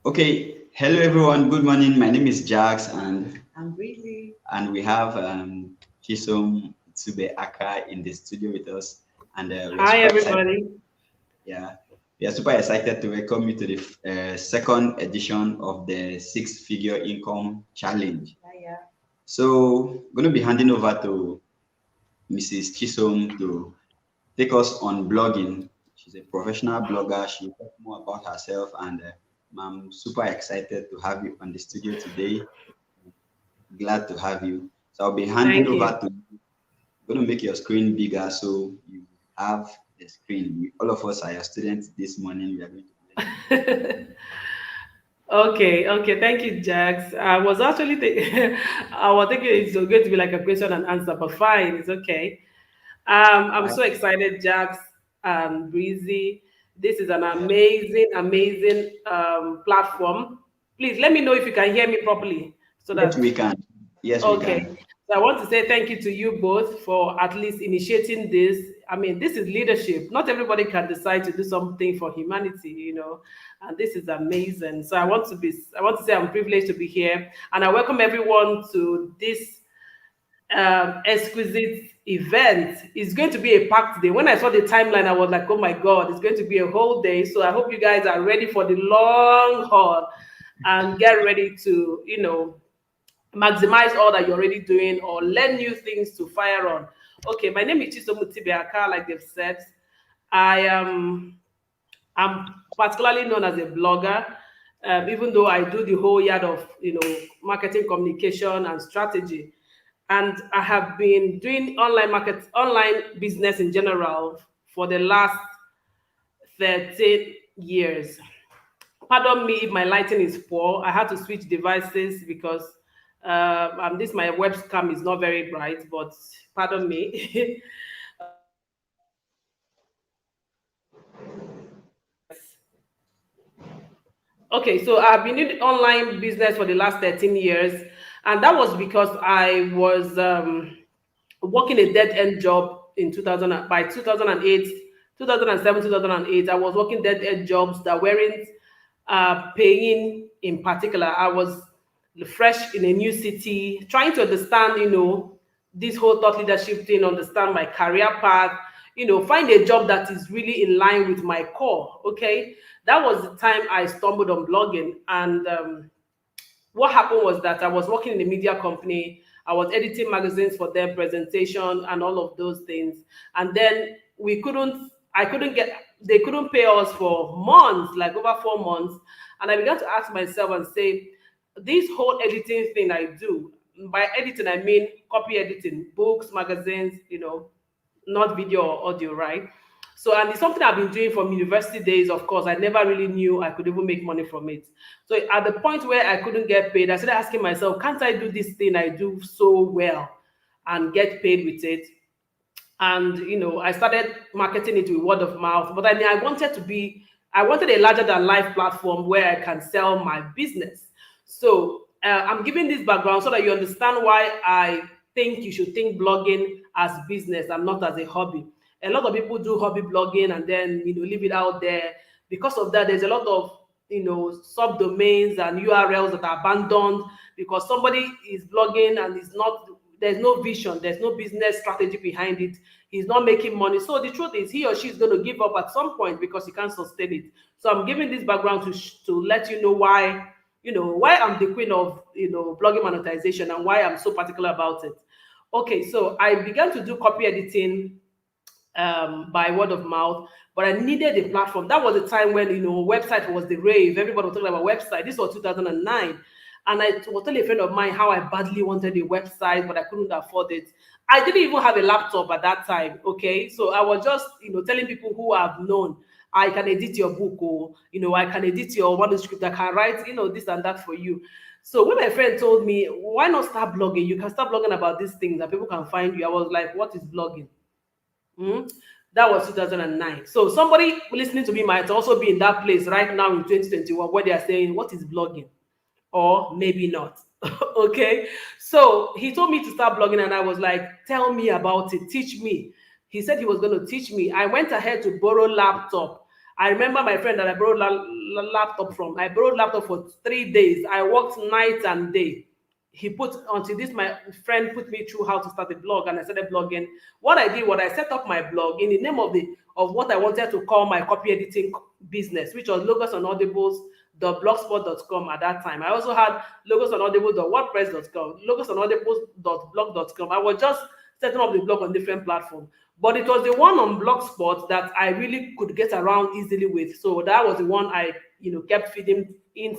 Okay, hello everyone. Good morning. My name is Jax, and I'm Breezy. we have Chisom Utibe-Akah in the studio with us, and we are Hi, super excited. everybody. Yeah, we are super excited to welcome you to the second edition of the Six-Figure Income Challenge. Yeah. So, I'm going to be handing over to Mrs. Chisom to take us on blogging. She's a professional blogger. She'll talk more about herself, and I'm super excited to have you on the studio today. Glad to have you. So I'll be handing Thank over you. to you. I'm going to make your screen bigger so you have the screen. All of us are your students this morning. We are going to be learning from you. Okay. Thank you, Jax. I was actually I was thinking it's going to be like a question and answer, but fine, it's okay. I'm Right? so excited, Jax and Breezy. This is an Yeah. amazing platform. Please let me know if you can hear me properly, so Yes, that we can. Yes, we Okay. can. So I want to say thank you to you both for at least initiating this. I mean, this is leadership. Not everybody can decide to do something for humanity, and this is amazing. So I want to say I'm privileged to be here, and I welcome everyone to this exquisite event. It's going to be a packed day. When I saw the timeline, I was like, oh my God, it's going to be a whole day. So I hope you guys are ready for the long haul and get ready to, maximize all that you're already doing or learn new things to fire on. Okay, my name is Chisom Utibe-Akah, like they've said. I am I'm particularly known as a blogger, even though I do the whole yard of marketing communication and strategy. And I have been doing online business in general for the last 13 years. Pardon me if my lighting is poor. I had to switch devices because this my webcam is not very bright, but pardon me. Okay, so I've been in online business for the last 13 years, and that was because I was working a dead end job in 2000 by 2008, 2007, 2008. I was working dead end jobs that weren't paying in particular. I was fresh in a new city, trying to understand, this whole thought leadership thing, understand my career path, find a job that is really in line with my core. Okay, that was the time I stumbled on blogging, and what happened was that I was working in a media company. I was editing magazines for them, presentation, and all of those things. And then they couldn't pay us for months, like over 4 months. And I began to ask myself and say, this whole editing thing I do, by editing, I mean copy editing, books, magazines, not video or audio, right? So, and it's something I've been doing from university days. Of course, I never really knew I could even make money from it. So, at the point where I couldn't get paid, I started asking myself, can't I do this thing I do so well and get paid with it? And I started marketing it with word of mouth. But I mean, I wanted a larger than life platform where I can sell my business. So I'm giving this background so that you understand why I think you should think blogging as business and not as a hobby. A lot of people do hobby blogging and then leave it out there. Because of that, there's a lot of subdomains and URLs that are abandoned because somebody is blogging and is not, there's no vision, there's no business strategy behind it. He's not making money. So the truth is, he or she is going to give up at some point because he can't sustain it. So I'm giving this background to let you know why, why I'm the queen of blogging monetization and why I'm so particular about it. Okay, so I began to do copy editing by word of mouth, but I needed a platform. That was the time when website was the rave. Everybody was talking about website. This was 2009, and I was telling a friend of mine how I badly wanted a website, but I couldn't afford it. I didn't even have a laptop at that time. Okay, so I was just telling people who I've known, I can edit your book, or I can edit your manuscript, I can write this and that for you. So when my friend told me, why not start blogging? You can start blogging about these things that people can find you. I was like, what is blogging? Hmm? That was 2009. So somebody listening to me might also be in that place right now in 2021 where they are saying, what is blogging? Or maybe not. Okay. So he told me to start blogging, and I was like, tell me about it, teach me. He said he was going to teach me. I went ahead to borrow laptop. I remember my friend that I borrowed laptop from. I borrowed laptop for 3 days. I worked night and day. He put until this my friend put me through how to start a blog, and I started blogging. What I did was I set up my blog in the name of what I wanted to call my copy editing business, which was logos on audibles blogspot.com at that time. I also had logos on audible.wordpress.com, logos on audible.blog.com. I was just setting up the blog on different platforms. But it was the one on Blogspot that I really could get around easily with. So that was the one I, kept feeding in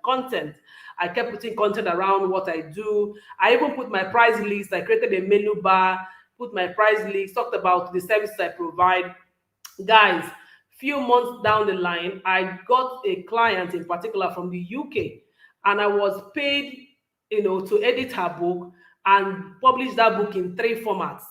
content. I kept putting content around what I do. I even put my price list. I created a menu bar, put my price list, talked about the services I provide. Guys, few months down the line, I got a client in particular from the UK, and I was paid, to edit her book and publish that book in three formats.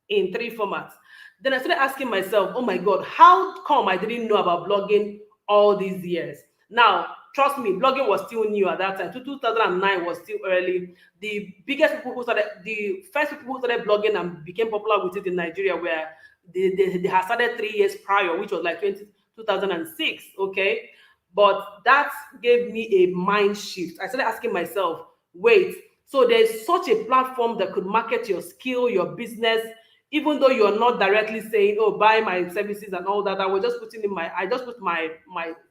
In three formats. Then I started asking myself, oh my God, how come I didn't know about blogging all these years? Now, trust me, blogging was still new at that time. 2009 was still early. The first people who started blogging and became popular with it in Nigeria were they had started 3 years prior, which was like 2006. Okay. But that gave me a mind shift. I started asking myself, wait, so there's such a platform that could market your skill, your business, even though you're not directly saying, oh, buy my services and all that. I just put my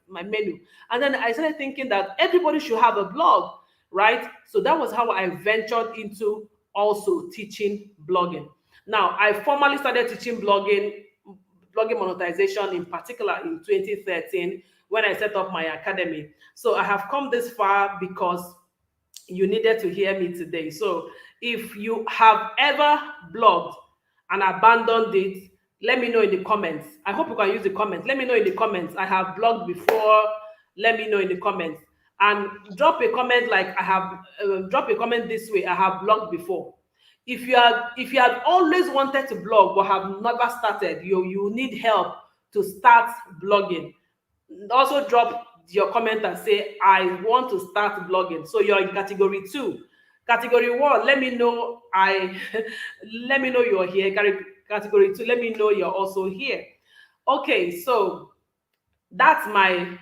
menu. And then I started thinking that everybody should have a blog, right? So that was how I ventured into also teaching blogging. Now, I formally started teaching blogging monetization in particular in 2013 when I set up my academy. So I have come this far because you needed to hear me today. So if you have ever blogged and abandoned it, let me know in the comments. I hope you can use the comments. Let me know in the comments. I have blogged before. Let me know in the comments. And drop a comment like drop a comment this way. I have blogged before. If you have always wanted to blog but have never started, you need help to start blogging. Also drop your comment and say, I want to start blogging. So you're in category 2. Category 1, let me know let me know you're here. Category 2, let me know you're also here. Okay, so that's my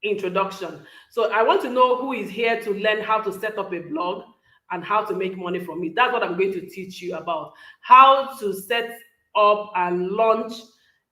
introduction. So I want to know who is here to learn how to set up a blog and how to make money from it. That's what I'm going to teach you about. How to set up and launch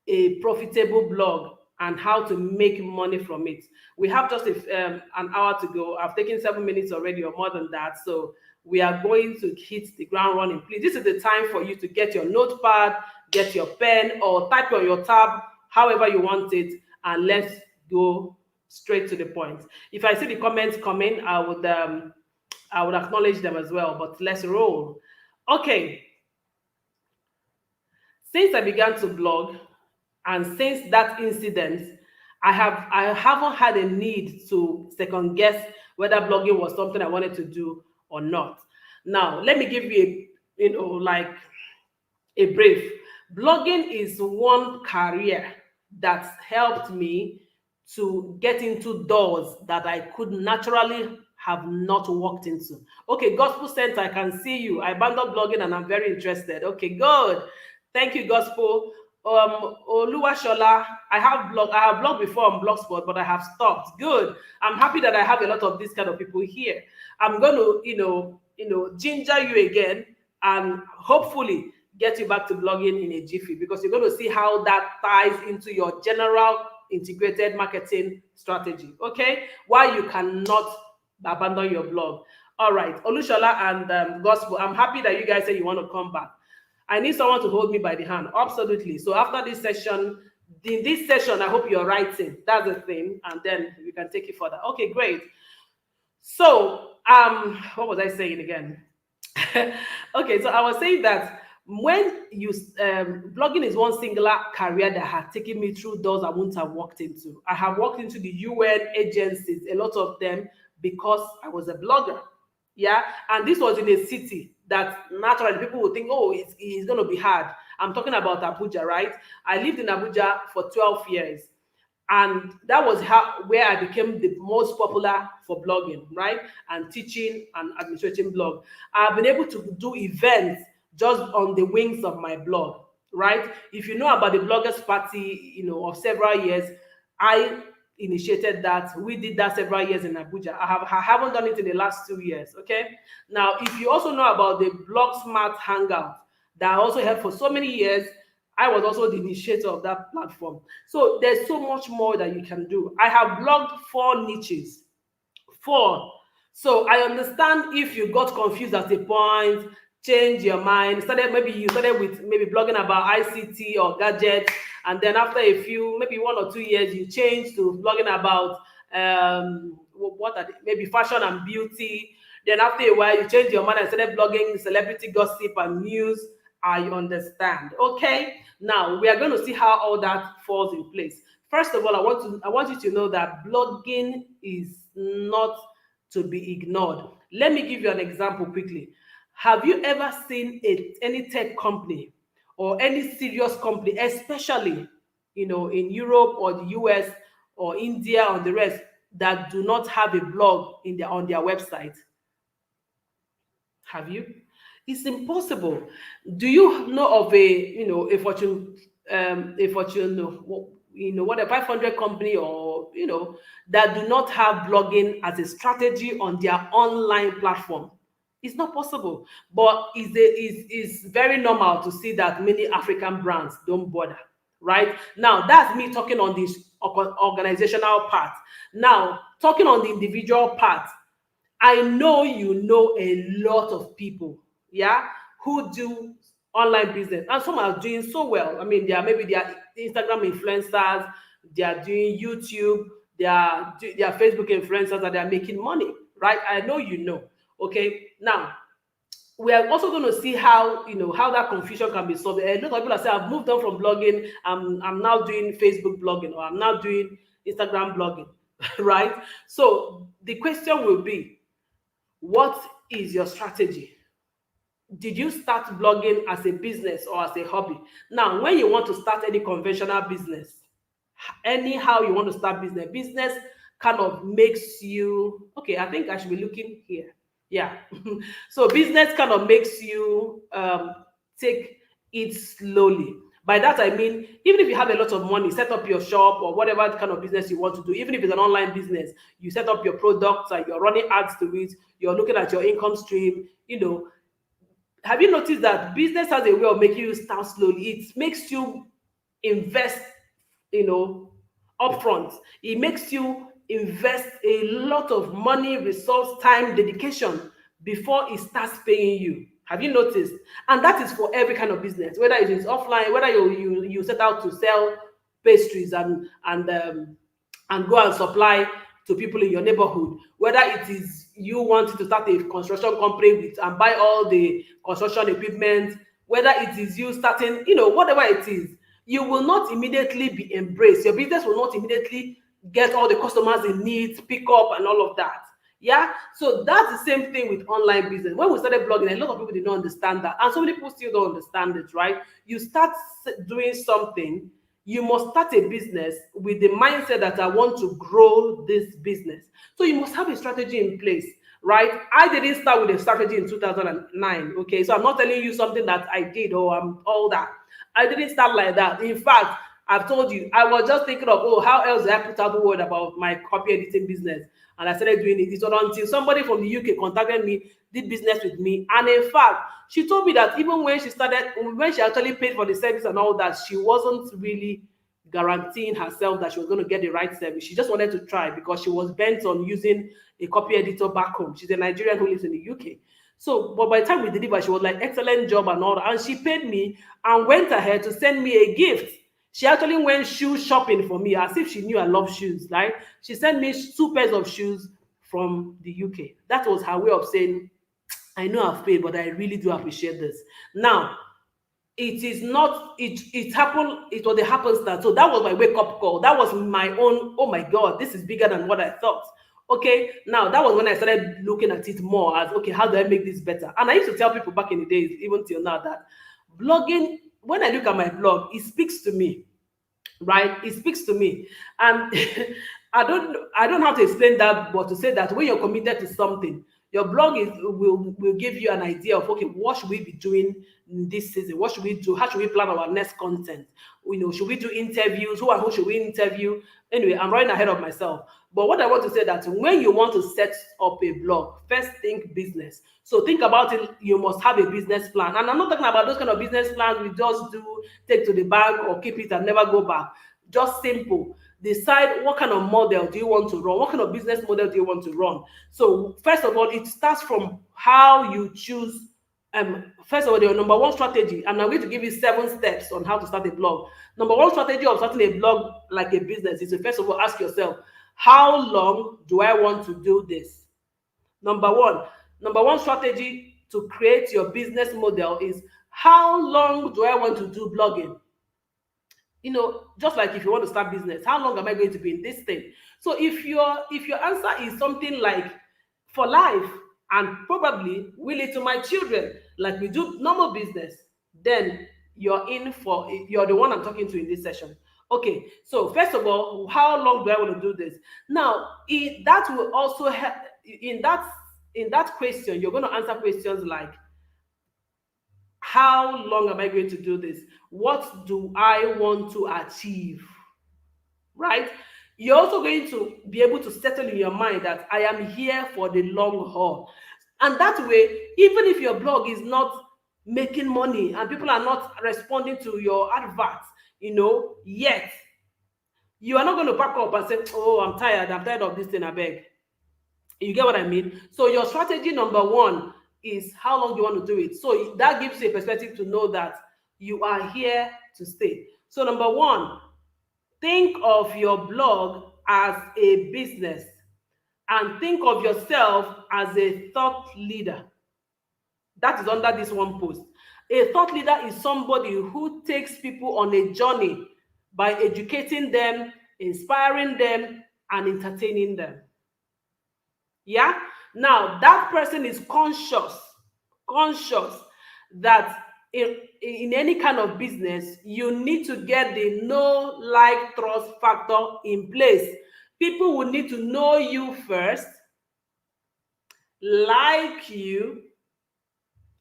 a profitable blog and how to make money from it. We have just an hour to go. I've taken 7 minutes already or more than that. So we are going to hit the ground running. Please, this is the time for you to get your notepad, get your pen, or type on your tab, however you want it, and let's go straight to the point. If I see the comments coming, I would acknowledge them as well, but let's roll. Okay. Since I began to blog, and since that incident, I haven't had a need to second guess whether blogging was something I wanted to do or not. Now, let me give you like a brief. Blogging is one career that's helped me to get into doors that I could naturally have not walked into. Okay, Gospel Center, I can see you. I abandoned blogging and I'm very interested. Okay, good. Thank you, Gospel. Oluwashola, I have blogged before on Blogspot, but I have stopped. Good. I'm happy that I have a lot of these kind of people here. I'm going to, ginger you again and hopefully get you back to blogging in a jiffy, because you're going to see how that ties into your general integrated marketing strategy. Okay, why you cannot abandon your blog. All right, Olushola and Gospel, I'm happy that you guys say you want to come back. I need someone to hold me by the hand. Absolutely. So after this session, in this session, I hope you're writing. That's the thing. And then we can take it further. Okay, great. So, what was I saying again? Okay, so I was saying that when you blogging is one singular career that has taken me through doors I wouldn't have walked into. I have walked into the UN agencies, a lot of them, because I was a blogger. Yeah, and this was in a city that naturally people would think, oh, it's going to be hard. I'm talking about Abuja, right? I lived in Abuja for 12 years. And that was where I became the most popular for blogging, right? And teaching and administrating blog. I've been able to do events just on the wings of my blog, right? If you know about the Bloggers Party, of several years, I initiated that. We did that several years in Abuja. I haven't done it in the last 2 years. Okay. Now, if you also know about the Blog Smart Hangout that I also had for so many years, I was also the initiator of that platform. So there's so much more that you can do. I have blogged 4 niches. 4. So I understand if you got confused at a point, change your mind. Maybe you started with maybe blogging about ICT or gadgets, and then after a few, maybe 1 or 2 years, you change to blogging about what are maybe fashion and beauty. Then after a while, you change your mind and started blogging celebrity gossip and news. I understand. Okay. Now we are going to see how all that falls in place. First of all, I want you to know that blogging is not to be ignored. Let me give you an example quickly. Have you ever seen any tech company or any serious company, especially in Europe or the US or India or the rest, that do not have a blog on their website? Have you? It's impossible. Do you know of a Fortune what a 500 company, or that do not have blogging as a strategy on their online platform? It's not possible. But it's very normal to see that many African brands don't bother. Right now, that's me talking on this organizational part. Now, talking on the individual part, I know you know a lot of people, yeah, who do online business, and some are doing so well. I mean, they are Instagram influencers, they are doing YouTube, they are Facebook influencers, and they are making money, right? I know you know. Okay, now we are also going to see how how that confusion can be solved. A lot of people are saying, I've moved on from blogging, I'm now doing Facebook blogging, or I'm now doing Instagram blogging, right? So the question will be, what is your strategy? Did you start blogging as a business or as a hobby? Now, when you want to start any conventional business, anyhow you want to start business kind of makes you, okay, I think I should be looking here. Yeah. So business kind of makes you take it slowly. By that I mean, even if you have a lot of money, set up your shop or whatever kind of business you want to do. Even if it's an online business, you set up your products and you're running ads to it, you're looking at your income stream. Have you noticed that business has a way of making you start slowly? It makes you invest, you know, upfront. It makes you invest a lot of money, resource, time, dedication before it starts paying you. Have you noticed? And that is for every kind of business, whether it is offline, whether you set out to sell pastries and go and supply to people in your neighborhood, whether it is you wanting to start a construction company with and buy all the construction equipment, whether it is you starting, whatever it is, you will not immediately be embraced. Your business will not immediately get all the customers it needs, pick up and all of that. Yeah, so that's the same thing with online business. When we started blogging, a lot of people did not understand that, and so many people still don't understand it, right? You start doing something, you must start a business with the mindset that I want to grow this business. So you must have a strategy in place, right? I didn't start with a strategy in 2009. Okay, so I'm not telling you something that I did or I'm all that. I didn't start like that. In fact, I've told you, I was just thinking of, oh, how else do I put out the word about my copy editing business? And I started doing it. It's not until somebody from the UK contacted me, did business with me. And in fact, she told me that even when she actually paid for the service and all that, she wasn't really guaranteeing herself that she was going to get the right service. She just wanted to try because she was bent on using a copy editor back home. She's a Nigerian who lives in the UK. So, but by the time we delivered, she was like, excellent job and all that. And she paid me and went ahead to send me a gift. She actually went shoe shopping for me as if she knew I love shoes, right? She sent me 2 pairs of shoes from the UK. That was her way of saying, I know I've paid, but I really do appreciate this. Now, it is not, it happened, it was a happenstance. So that was my wake-up call. That was my own, oh my God, this is bigger than what I thought. Okay, now that was when I started looking at it more as, okay, how do I make this better? And I used to tell people back in the days, even till now, that blogging, when I look at my blog, it speaks to me, right? It speaks to me. And I don't have to explain that, but to say that when you're committed to something, Your blog will give you an idea of, okay, what should we be doing in this season? What should we do? How should we plan our next content? Should we do interviews? Who and who should we interview? Anyway, I'm running ahead of myself. But what I want to say that when you want to set up a blog, first think business. So think about it. You must have a business plan. And I'm not talking about those kind of business plans we just do, take to the bank or keep it and never go back. Just simple. Decide what kind of model do you want to run, what kind of business model do you want to run. So first of all, it starts from how you choose. First of all, your number one strategy, and I'm going to give you 7 steps on how to start a blog. Number one strategy of starting a blog like a business is to first of all ask yourself, how long do I want to do this? Number one strategy to create your business model is, how long do I want to do blogging? Just like if you want to start business, how long am I going to be in this thing? So if your answer is something like for life, and probably will it to my children, like we do normal business, then you're the one I'm talking to in this session. Okay, so first of all, how long do I want to do this? Now, that will also help in that question. You're going to answer questions like, how long am I going to do this? What do I want to achieve? Right? You're also going to be able to settle in your mind that I am here for the long haul. And that way, even if your blog is not making money and people are not responding to your adverts, yet, you are not going to back up and say, oh, I'm tired of this thing, I beg. You get what I mean? So your strategy number one is how long you want to do it. So that gives you a perspective to know that you are here to stay. So number one, think of your blog as a business and think of yourself as a thought leader. That is under this one post. A thought leader is somebody who takes people on a journey by educating them, inspiring them, and entertaining them. Yeah. Now that person is conscious that in any kind of business, you need to get the know, like, trust factor in place. People will need to know you first, like you,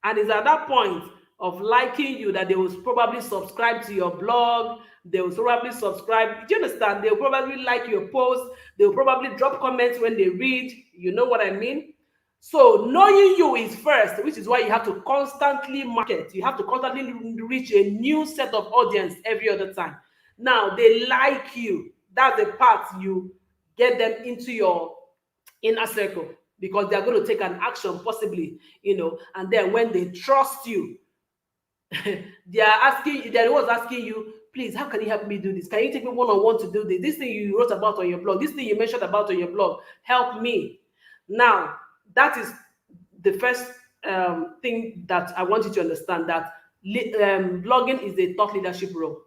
and it's at that point of liking you that they will probably subscribe to your blog. They will probably subscribe. Do you understand? They'll probably like your post. They'll probably drop comments when they read. You know what I mean? So knowing you is first, which is why you have to constantly market. You have to constantly reach a new set of audience every other time. Now, they like you. That's the part you get them into your inner circle, because they're going to take an action possibly, and then when they trust you, they're the ones asking you, please, how can you help me do this? Can you take me one-on-one to do this? This thing you wrote about on your blog, this thing you mentioned about on your blog, help me. Now, that is the first thing that I want you to understand, that blogging is a thought leadership role.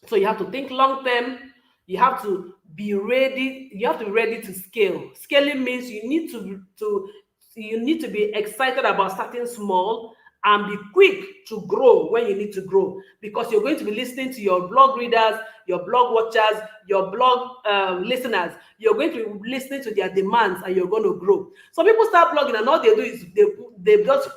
So you have to think long term. You have to be ready. You have to be ready to scale. Scaling means you need to be excited about starting small and be quick to grow when you need to grow, because you're going to be listening to your blog readers, your blog watchers, your blog listeners. You're going to be listening to their demands, and you're going to grow. Some people start blogging and all they do is they just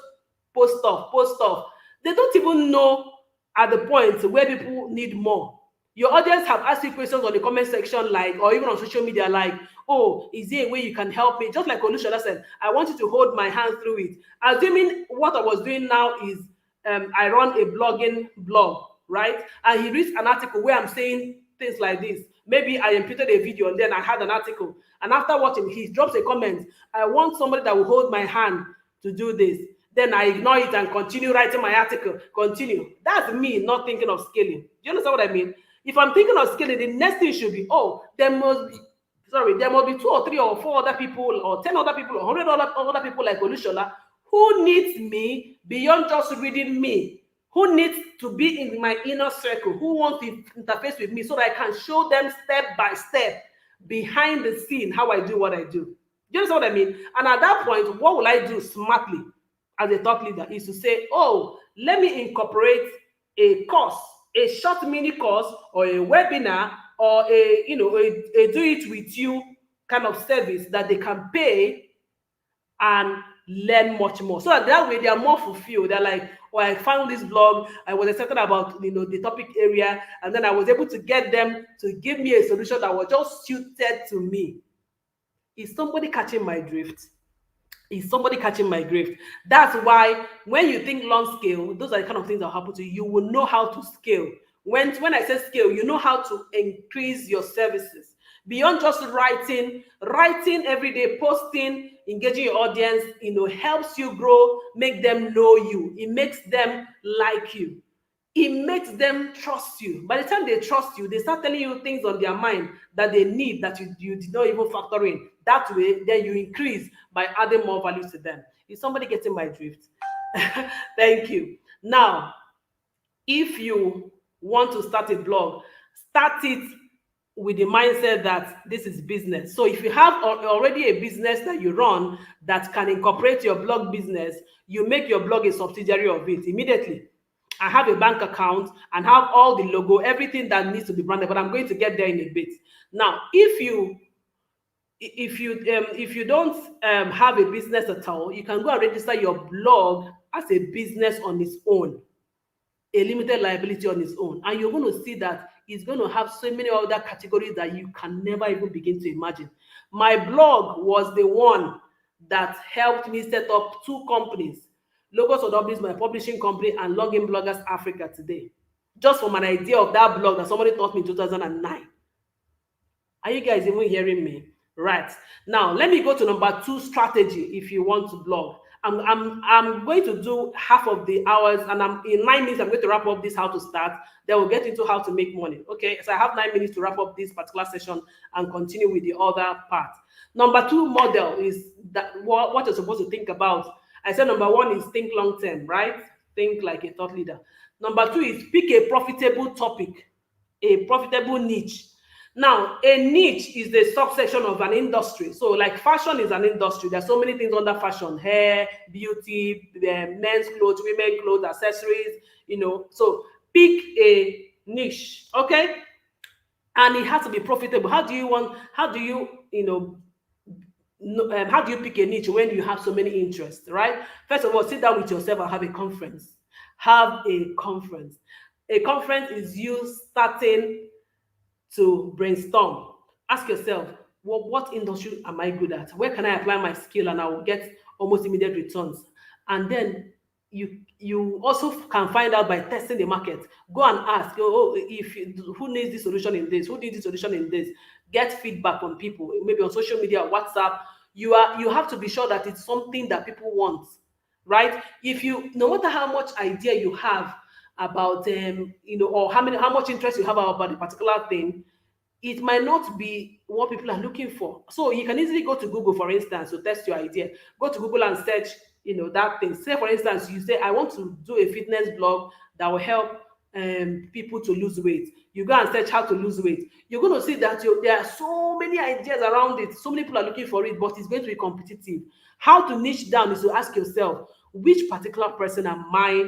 post stuff. They don't even know at the point where people need more. Your audience have asked you questions on the comment section, like, or even on social media, like, oh, is there a way you can help me? Just like Olushola said, I want you to hold my hand through it. Assuming what I was doing now is I run a blogging blog, right? And he reads an article where I'm saying things like this. Maybe I imputed a video and then I had an article. And after watching, he drops a comment. I want somebody that will hold my hand to do this. Then I ignore it and continue writing my article. Continue. That's me not thinking of scaling. Do you understand what I mean? If I'm thinking of scaling, the next thing should be, oh, there must be 2 or 3 or 4 other people, or 10 other people, or 100 other people like Olushola who needs me beyond just reading me, who needs to be in my inner circle, who wants to interface with me so that I can show them step by step behind the scene how I do what I do. You understand what I mean? And at that point, what will I do smartly as a thought leader is to say, oh, let me incorporate a course, a short mini course, or a webinar, or a do it with you kind of service that they can pay and learn much more. So that way they are more fulfilled. They're like, oh, I found this blog, I was excited about the topic area, and then I was able to get them to give me a solution that was just suited to me. Is somebody catching my drift? Is somebody catching my drift? That's why when you think long scale, those are the kind of things that happen to you. You will know how to scale. When I say scale, you know how to increase your services beyond just writing every day, posting, engaging your audience. Helps you grow, make them know you. It makes them like you. It makes them trust you. By the time they trust you, they start telling you things on their mind that they need that you did not even factor in. That way, then you increase by adding more value to them. Is somebody getting my drift? Thank you. Now, if you want to start a blog, start it with the mindset that this is business. So if you have already a business that you run that can incorporate your blog business, you make your blog a subsidiary of it immediately. I have a bank account and have all the logo, everything that needs to be branded, but I'm going to get there in a bit. Now, if you don't have a business at all, you can go and register your blog as a business on its own, a limited liability on its own, and you're going to see that it's going to have so many other categories that you can never even begin to imagine. My blog was the one that helped me set up two companies. Logos of W is my publishing company, and Login Bloggers Africa today. Just from an idea of that blog that somebody taught me in 2009. Are you guys even hearing me? Right. Now, let me go to number 2 strategy if you want to blog. I'm going to do half of the hours, and in 9 minutes, I'm going to wrap up this how to start. Then we'll get into how to make money. Okay, so I have 9 minutes to wrap up this particular session and continue with the other part. Number 2 model is that what you're supposed to think about. I said number 1 is think long term, right? Think like a thought leader. Number 2 is pick a profitable topic, a profitable niche. Now, a niche is the subsection of an industry. So, like fashion is an industry. There's so many things under fashion: hair, beauty, men's clothes, women's clothes, accessories. So pick a niche, okay? And it has to be profitable. How do you pick a niche when you have so many interests, right? First of all, sit down with yourself and have a conference. Have a conference. A conference is you starting to brainstorm. Ask yourself, what industry am I good at? Where can I apply my skill and I will get almost immediate returns? And then you also can find out by testing the market. Go and ask, who needs this solution in this? Who needs this solution in this? Get feedback from people, maybe on social media, WhatsApp. You have to be sure that it's something that people want, right? No matter how much idea you have about or how much interest you have about the particular thing, it might not be what people are looking for. So you can easily go to Google, for instance, to test your idea. Go to Google and search that thing. Say, for instance, you say, I want to do a fitness blog that will help people to lose weight. You go and search how to lose weight. You're going to see that there are so many ideas around it. So many people are looking for it, but it's going to be competitive. How to niche down is to ask yourself, which particular person am I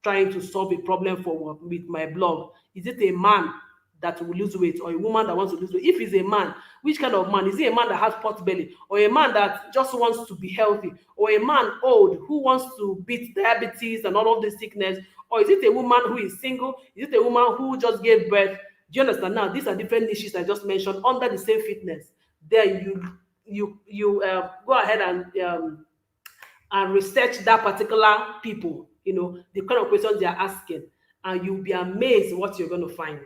trying to solve a problem for with my blog? Is it a man that will lose weight, or a woman that wants to lose weight? If it's a man, which kind of man? Is it a man that has pot belly, or a man that just wants to be healthy, or a man old who wants to beat diabetes and all of the sickness, or is it a woman who is single? Is it a woman who just gave birth? Do you understand? Now, these are different niches I just mentioned under the same fitness. Then you go ahead and research that particular people, the kind of questions they are asking, and you'll be amazed what you're going to find.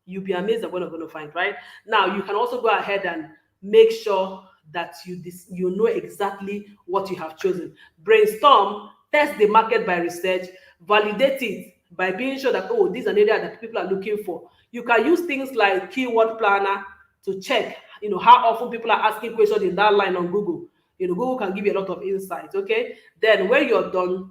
You'll be amazed at what you're going to find, right? Now, you can also go ahead and make sure that you know exactly what you have chosen. Brainstorm, test the market by research, validate it by being sure that, this is an area that people are looking for. You can use things like keyword planner to check, how often people are asking questions in that line on Google. Google can give you a lot of insights, okay? Then when you're done,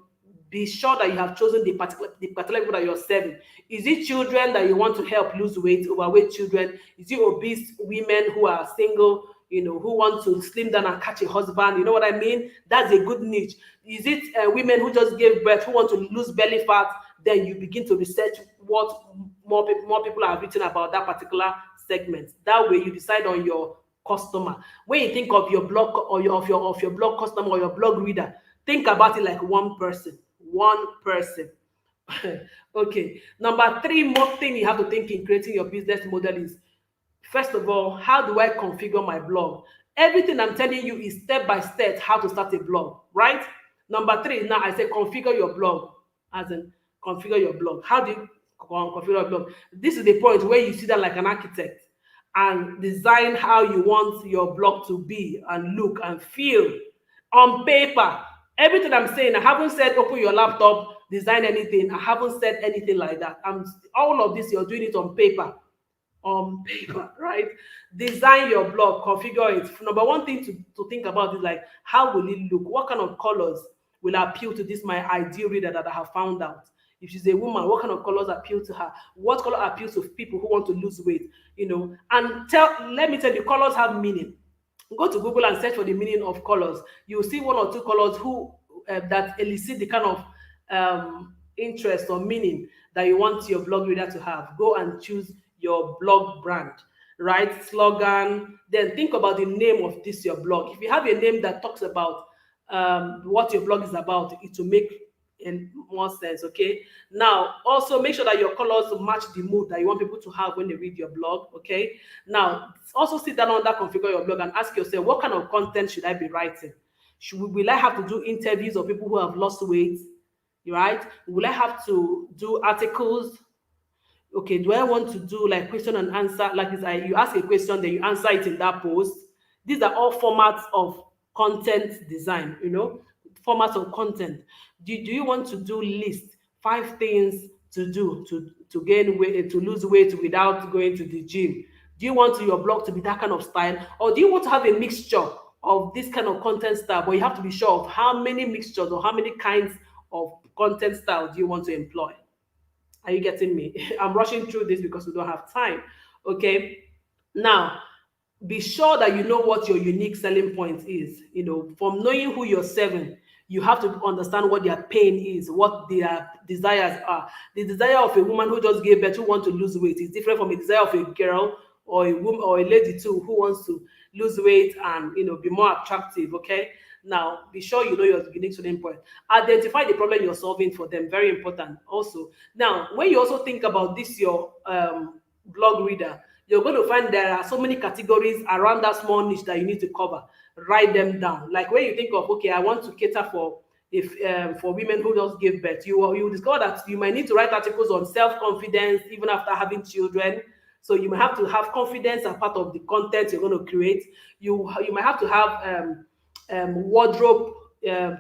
be sure that you have chosen the particular people that you're serving. Is it children that you want to help lose weight, overweight children? Is it obese women who are single, who want to slim down and catch a husband? You know what I mean? That's a good niche. Is it women who just gave birth, who want to lose belly fat? Then you begin to research what more people have written about that particular segment. That way you decide on your customer. When you think of your blog or your blog customer or your blog reader, think about it like one person. One person. Okay. Number three, more thing you have to think in creating your business model is, first of all, how do I configure my blog? Everything I'm telling you is step by step how to start a blog, right? Number three, now I say configure your blog, as in configure your blog. How do you configure your blog? This is the point where you sit down like an architect and design how you want your blog to be and look and feel on paper. Everything I'm saying, I haven't said open your laptop, design anything. I haven't said anything like that. All of this, you're doing it on paper, right? Design your blog, configure it. Number one thing to think about is like, how will it look? What kind of colors will appeal to this my ideal reader that I have found out? If she's a woman, what kind of colors appeal to her? What color appeals to people who want to lose weight? And let me tell you, colors have meaning. Go to Google and search for the meaning of colors. You'll see one or two colors that elicit the kind of interest or meaning that you want your blog reader to have. Go and choose your blog brand, right? Slogan. Then think about the name of this your blog. If you have a name that talks about what your blog is about, it will make more sense. Okay. Now, also make sure that your colors match the mood that you want people to have when they read your blog. Okay. Now, also sit down under configure your blog and ask yourself, what kind of content should I be writing? Will I have to do interviews of people who have lost weight? Right? Will I have to do articles? Okay, do I want to do like question and answer? Like this, you ask a question, then you answer it in that post. These are all formats of content design, formats of content. Do you want to do list 5 things to do to gain weight, to lose weight without going to the gym? Do you want your blog to be that kind of style, or do you want to have a mixture of this kind of content style? But you have to be sure of how many mixtures or how many kinds of content style do you want to employ. Are you getting me? I'm rushing through this because we don't have time. Okay. Now, be sure that you know what your unique selling point is. From knowing who you're serving, you have to understand what their pain is, what their desires are. The desire of a woman who just gave birth, who wants to lose weight, is different from a desire of a girl or a woman or a lady too, who wants to lose weight and be more attractive. Okay. Now, be sure you know your unique selling point. Identify the problem you're solving for them. Very important also. Now, when you also think about this, your blog reader, you're going to find there are so many categories around that small niche that you need to cover. Write them down. Like when you think of, okay, I want to cater for women who just give birth, you discover that you might need to write articles on self-confidence even after having children. So you might have to have confidence as part of the content you're going to create. You might have to have wardrobe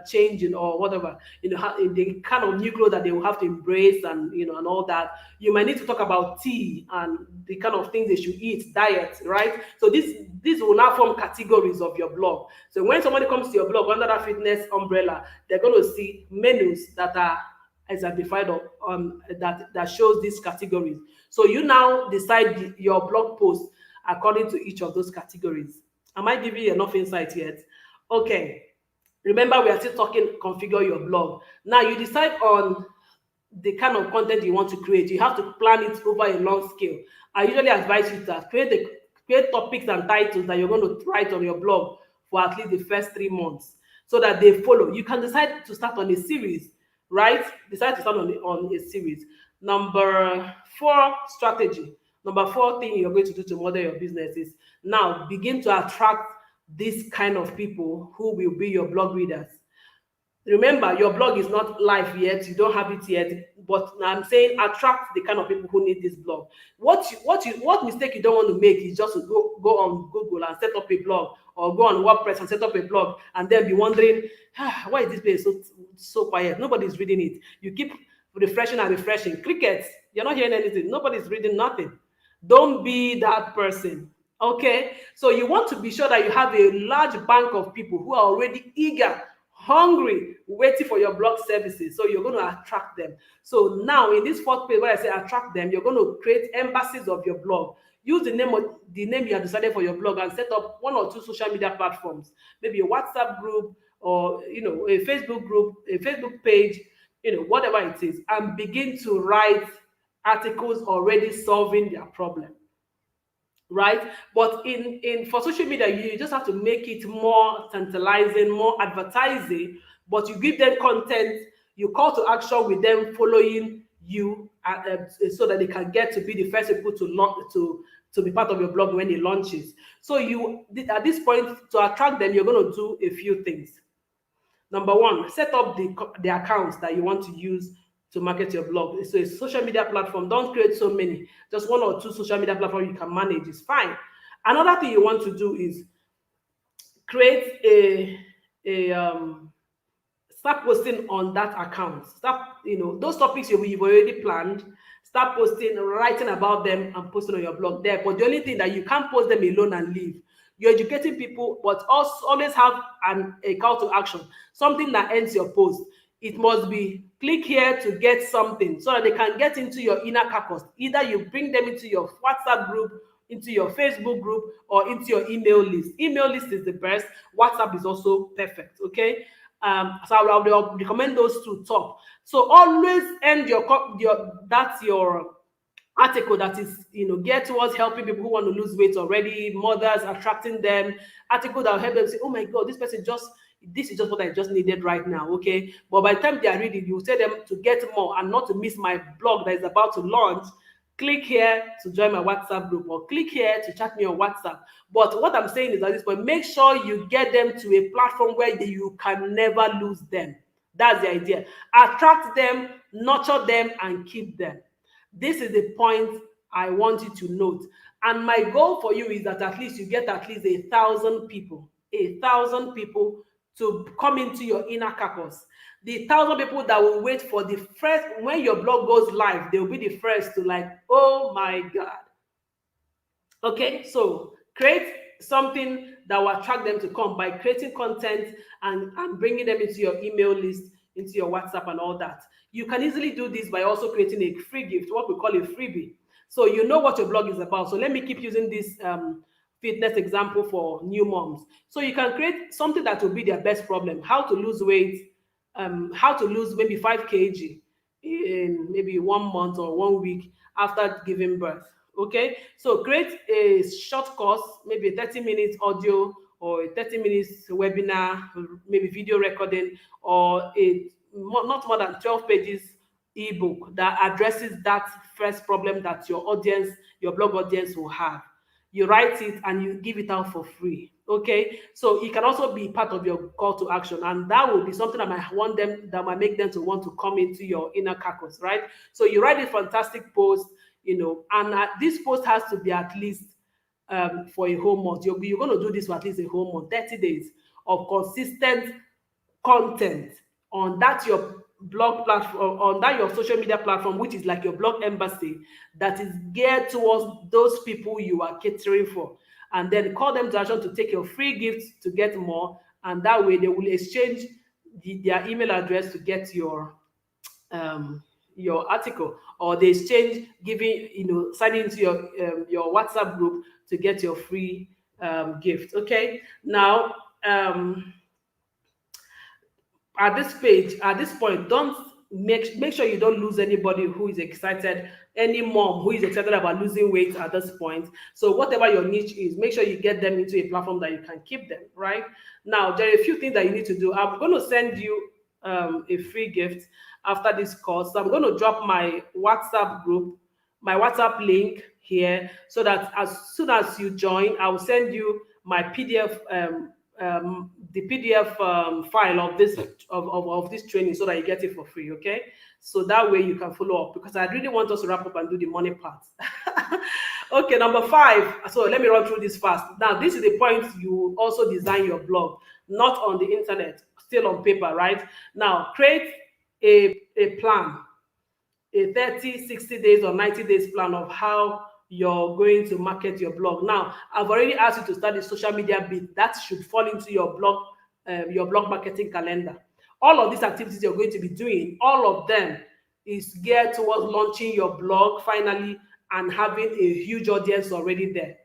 changing or whatever, the kind of new clothes that they will have to embrace and and all that. You might need to talk about tea and the kind of things they should eat, diet, right? So this will now form categories of your blog. So when somebody comes to your blog under that fitness umbrella, they're going to see menus that are identified that shows these categories. So you now decide your blog post according to each of those categories. Am I giving you enough insight yet? Okay. Remember, we are still talking configure your blog. Now you decide on the kind of content you want to create. You have to plan it over a long scale. I usually advise you to create topics and titles that you're going to write on your blog for at least the first 3 months so that they follow. You can decide to start on a series, right? Decide to start on a series. Number 4, strategy. Number 4 thing you're going to do to model your business is now begin to attract this kind of people who will be your blog readers. Remember, your blog is not live yet, you don't have it yet, but I'm saying attract the kind of people who need this blog. What mistake you don't want to make is just to go on Google and set up a blog, or go on WordPress and set up a blog and then be wondering, why is this place so quiet? Nobody's reading it. You keep refreshing and refreshing. Crickets, you're not hearing anything. Nobody's reading nothing. Don't be that person. Okay, so you want to be sure that you have a large bank of people who are already eager, hungry, waiting for your blog services. So you're going to attract them. So now in this 4th page, when I say attract them, you're going to create embassies of your blog. Use the name you have decided for your blog and set up 1 or 2 social media platforms, maybe a WhatsApp group or a Facebook group, a Facebook page, whatever it is, and begin to write articles already solving their problem. right? But in for social media, you just have to make it more tantalizing, more advertising, but you give them content, you call to action with them following you, so that they can get to be the first people to launch to be part of your blog when it launches. So you at this point, to attract them, you're going to do a few things. Number one, set up the accounts that you want to use to market your blog. So a social media platform, don't create so many. Just one or two social media platforms you can manage is fine. Another thing you want to do is create a start posting on that account. Start, those topics you've already planned. Start posting, writing about them, and posting on your blog there. But the only thing that you can't post them alone and leave. You're educating people, but also always have a call to action, something that ends your post. It must be click here to get something, so that they can get into your inner caucus. Either you bring them into your WhatsApp group, into your Facebook group, or into your email list. Email list is the best. WhatsApp is also perfect. Okay. So I would recommend those two top. So always end your article that is geared towards helping people who want to lose weight already, mothers, attracting them. Article that will help them say, oh my god, this is just what I just needed right now. Okay, but by the time they are reading, you tell them to get more and not to miss my blog that is about to launch. Click here to join my WhatsApp group, or click here to chat me on WhatsApp. But what I'm saying is at this point, make sure you get them to a platform where you can never lose them. That's the idea. Attract them, nurture them, and keep them. This is the point I want you to note. And my goal for you is that at least you get at least 1,000 people to come into your inner caucus. The 1,000 people that will wait for the first, when your blog goes live, they'll be the first to like, oh my God. Okay, so create something that will attract them to come by creating content and bringing them into your email list, into your WhatsApp and all that. You can easily do this by also creating a free gift, what we call a freebie. So you know what your blog is about. So let me keep using this fitness example for new moms. So you can create something that will be their best problem: how to lose weight, how to lose maybe 5 kg in maybe 1 month or 1 week after giving birth. Okay, so create a short course, maybe a 30 minutes audio or a 30 minutes webinar, maybe video recording, or not more than 12 pages ebook that addresses that first problem that your blog audience will have. You write it and you give it out for free. Okay, so it can also be part of your call to action, and that will be something that might make them to want to come into your inner caucus, right? So you write a fantastic post, and this post has to be at least for a whole month. You're going to do this for at least a whole month, 30 days of consistent content on that your blog platform, on that your social media platform, which is like your blog embassy, that is geared towards those people you are catering for. And then call them to action to take your free gifts to get more, and that way they will exchange their email address to get your article, or they exchange giving, signing into your WhatsApp group to get your free gift. Okay, now at this point, don't make sure you don't lose anybody who is excited, any mom who is excited about losing weight at this point. So whatever your niche is, make sure you get them into a platform that you can keep them. Right now, there are a few things that you need to do. I'm going to send you a free gift after this course. So I'm going to drop my WhatsApp group, my WhatsApp link here, so that as soon as you join, I will send you my PDF, the PDF file of this training, so that you get it for free. Okay, so that way you can follow up, because I really want us to wrap up and do the money part. Okay, number 5. So let me run through this fast. Now, this is the point you also design your blog, not on the internet, still on paper. Right now, create a plan, a 30, 60 days or 90 days plan of how you're going to market your blog. Now, I've already asked you to start the social media bit. That should fall into your blog marketing calendar. All of these activities you're going to be doing, all of them is geared towards launching your blog finally and having a huge audience already there.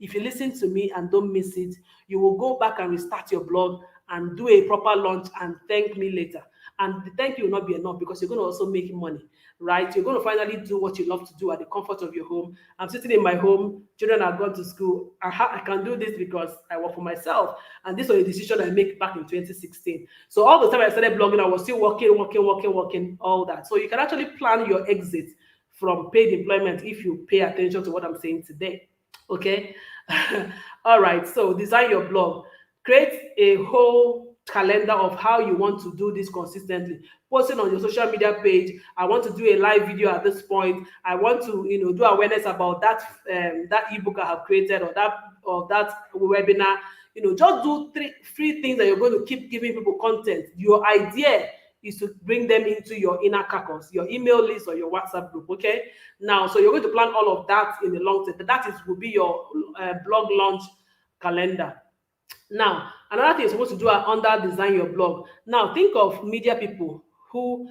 If you listen to me and don't miss it, you will go back and restart your blog and do a proper launch and thank me later. And the thank you will not be enough because you're going to also make money, right? You're going to finally do what you love to do at the comfort of your home. I'm sitting in my home, children have gone to school. I can do this because I work for myself. And this was a decision I made back in 2016. So all the time I started blogging, I was still working, all that. So you can actually plan your exit from paid employment if you pay attention to what I'm saying today. Okay. All right. So design your blog. Create a whole calendar of how you want to do this consistently. Posting on your social media page. I want to do a live video at this point. I want to, do awareness about that ebook I have created, or that webinar. Just do three things that you're going to keep giving people content. Your idea is to bring them into your inner caucus, your email list or your WhatsApp group. Okay. Now, so you're going to plan all of that in the long term. That is will be your blog launch calendar. Now, another thing you're supposed to do are under design your blog. Now, think of media people who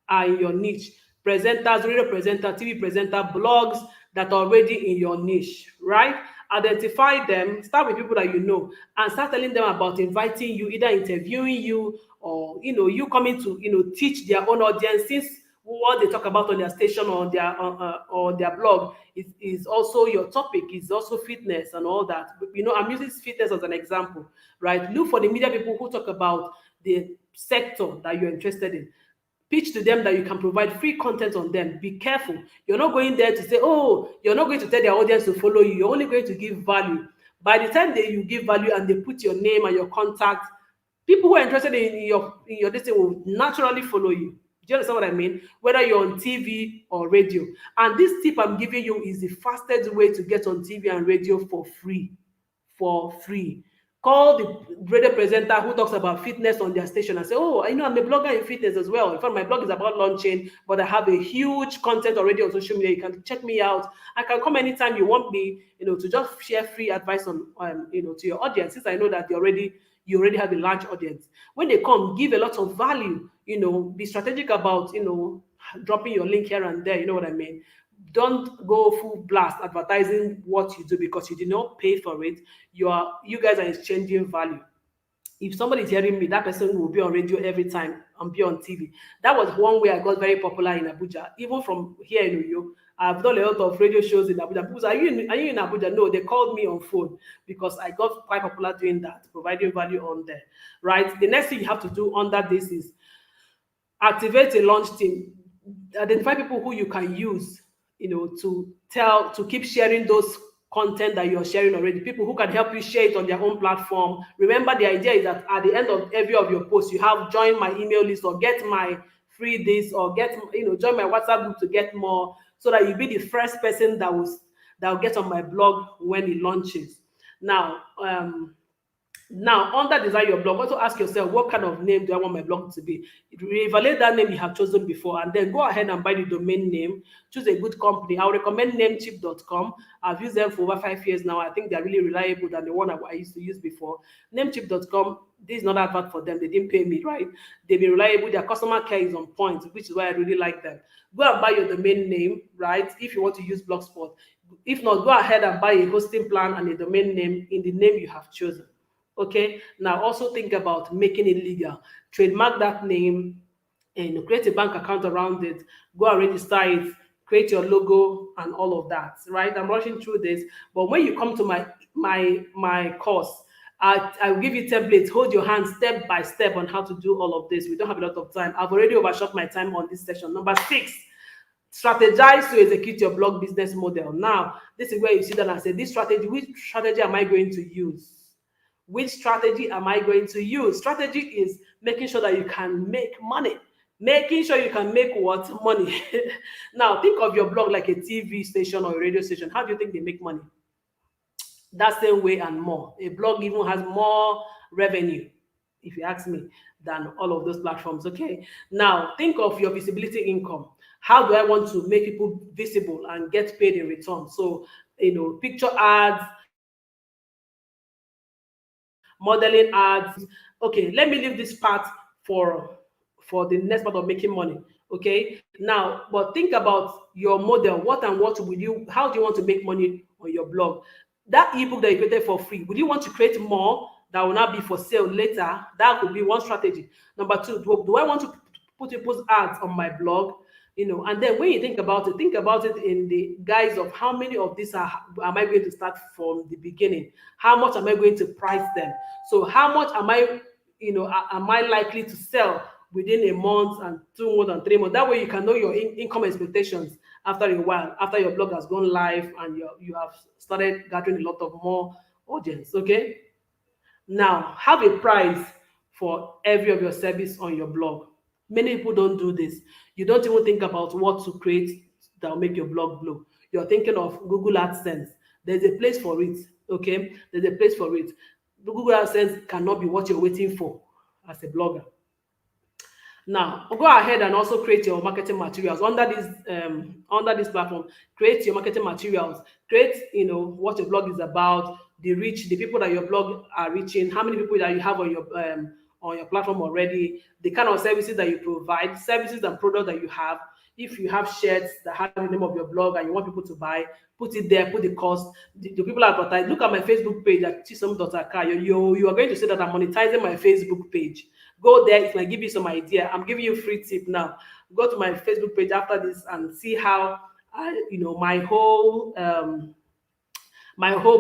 are in your niche. Presenters, radio presenter, TV presenter, blogs that are already in your niche, right? Identify them, start with people that you know, and start telling them about inviting you, either interviewing you or you coming to teach their own audience, since what they talk about on their station or on their blog is also your topic, is also fitness and all that. I'm using fitness as an example, right? Look for the media people who talk about the sector that you're interested in. Pitch to them that you can provide free content on them. Be careful. You're not going there to say, oh, you're not going to tell their audience to follow you. You're only going to give value. By the time you give value and they put your name and your contact, people who are interested in your this thing will naturally follow you. Do you understand what I mean? Whether you're on TV or radio. And this tip I'm giving you is the fastest way to get on TV and radio for free. For free. Call the radio presenter who talks about fitness on their station and say, oh, I'm a blogger in fitness as well. In fact, my blog is about launching, but I have a huge content already on social media. You can check me out. I can come anytime you want me, to just share free advice on, to your audience, since I know that you already have a large audience. When they come, give a lot of value, be strategic about, dropping your link here and there, you know what I mean? Don't go full blast advertising what you do because you did not pay for it. You guys are exchanging value. If somebody is hearing me, that person will be on radio every time and be on TV. That was one way I got very popular in Abuja. Even from here in Uyo, I've done a lot of radio shows in Abuja. People say, are you in Abuja? No, they called me on phone because I got quite popular doing that, providing value on there, right? The next thing you have to do under this is activate a launch team. Identify people who you can use, to keep sharing those content that you're sharing already. People who can help you share it on their own platform. Remember, the idea is that at the end of every of your posts, you have join my email list or get my free this or join my WhatsApp group to get more, so that you'll be the first person that will get on my blog when it launches. Now, under design your blog, also ask yourself, what kind of name do I want my blog to be? Reevaluate that name you have chosen before, and then go ahead and buy the domain name. Choose a good company. I would recommend namecheap.com. I've used them for over 5 years now. I think they're really reliable than the one I used to use before. Namecheap.com, this is not advert for them. They didn't pay me, right? They've been reliable. Their customer care is on point, which is why I really like them. Go and buy your domain name, right? If you want to use Blogspot. If not, go ahead and buy a hosting plan and a domain name in the name you have chosen. Okay, now also think about making it legal. Trademark that name and create a bank account around it. Go and register it, create your logo and all of that, right? I'm rushing through this, but when you come to my course, I will give you templates. Hold your hand step by step on how to do all of this. We don't have a lot of time. I've already overshot my time on this session. Number 6, strategize to execute your blog business model. Now, this is where you sit down and say, which strategy am I going to use? Which strategy am I going to use? Strategy is making sure that you can make money. Making sure you can make what? Money. Now, think of your blog like a TV station or a radio station. How do you think they make money? That same way and more. A blog even has more revenue, if you ask me, than all of those platforms. Okay. Now, think of your visibility income. How do I want to make people visible and get paid in return? So, picture ads, modeling ads. Okay, let me leave this part for the next part of making money. Okay, now, but think about your model. How do you want to make money on your blog? That ebook that you created for free, would you want to create more that will not be for sale later. That could be one strategy. Number two, do I want to put people's ads on my blog? And then when you think about it in the guise of how many of these am I going to start from the beginning? How much am I going to price them? So how much am I likely to sell within a month and 2 months and 3 months? That way you can know your income expectations after a while, after your blog has gone live and you have started gathering a lot of more audience. Okay. Now, have a price for every of your service on your blog. Many people don't do this. You don't even think about what to create that will make your blog blow. You're thinking of Google AdSense. There's a place for it. Okay, there's a place for it. Google AdSense cannot be what you're waiting for as a blogger. Now, go ahead and also create your marketing materials under this platform. Create your marketing materials. Create, what your blog is about, the reach, the people that your blog are reaching, how many people that you have on your platform already, the kind of services that you provide, services and products that you have. If you have shirts that have the name of your blog and you want people to buy, put it there, put the cost. The people advertise. Look at my Facebook page at Chisom.Akah. You are going to see that I'm monetizing my Facebook page. Go there, it might give you some idea. I'm giving you a free tip now. Go to my Facebook page after this and see how my whole